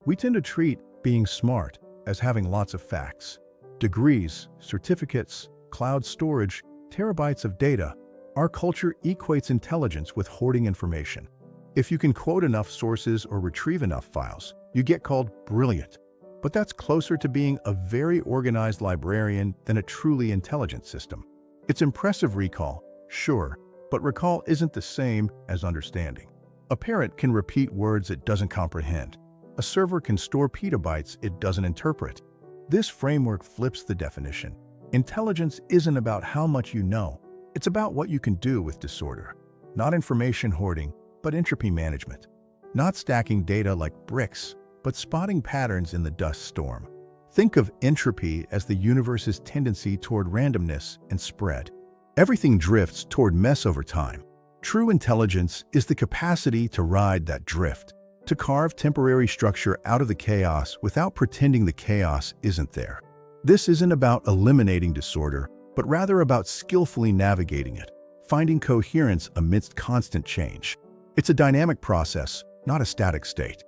We tend to treat being smart as having lots of facts. Degrees, certificates, cloud storage, terabytes of data. Our culture equates intelligence with hoarding information. If you can quote enough sources or retrieve enough files, you get called brilliant. But that's closer to being a very organized librarian than a truly intelligent system. It's impressive recall, sure, but recall isn't the same as understanding. A parrot can repeat words it doesn't comprehend. A server can store petabytes it doesn't interpret. This framework flips the definition. Intelligence isn't about how much you know. It's about what you can do with disorder. Not information hoarding, but entropy management. Not stacking data like bricks, but spotting patterns in the dust storm. Think of entropy as the universe's tendency toward randomness and spread. Everything drifts toward mess over time. True intelligence is the capacity to ride that drift, to carve temporary structure out of the chaos without pretending the chaos isn't there. This isn't about eliminating disorder, but rather about skillfully navigating it, finding coherence amidst constant change. It's a dynamic process, not a static state.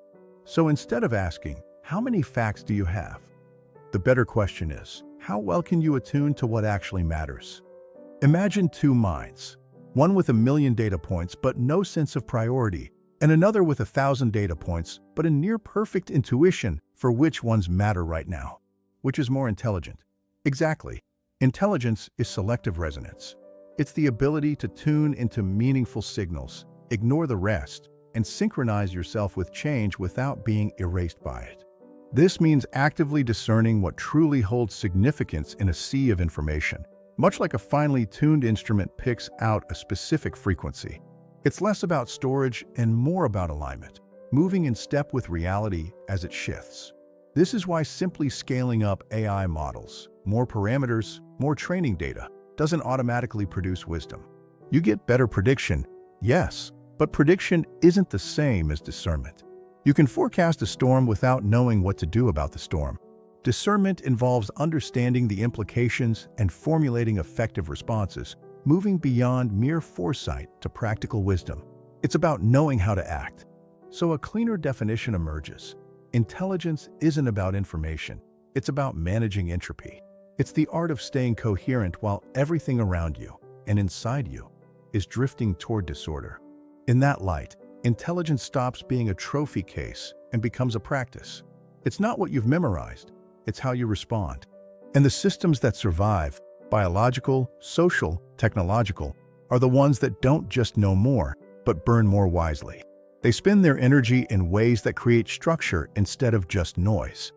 So instead of asking, how many facts do you have? The better question is, how well can you attune to what actually matters? Imagine two minds, one with 1,000,000 data points but no sense of priority, and another with 1,000 data points but a near-perfect intuition for which ones matter right now. Which is more intelligent? Exactly. Intelligence is selective resonance. It's the ability to tune into meaningful signals, ignore the rest, and synchronize yourself with change without being erased by it. This means actively discerning what truly holds significance in a sea of information, much like a finely tuned instrument picks out a specific frequency. It's less about storage and more about alignment, moving in step with reality as it shifts. This is why simply scaling up AI models, more parameters, more training data, doesn't automatically produce wisdom. You get better prediction, yes, but prediction isn't the same as discernment. You can forecast a storm without knowing what to do about the storm. Discernment involves understanding the implications and formulating effective responses, moving beyond mere foresight to practical wisdom. It's about knowing how to act. So a cleaner definition emerges. Intelligence isn't about information. It's about managing entropy. It's the art of staying coherent while everything around you and inside you is drifting toward disorder. In that light, intelligence stops being a trophy case and becomes a practice. It's not what you've memorized, it's how you respond. And the systems that survive, biological, social, technological, are the ones that don't just know more, but burn more wisely. They spend their energy in ways that create structure instead of just noise.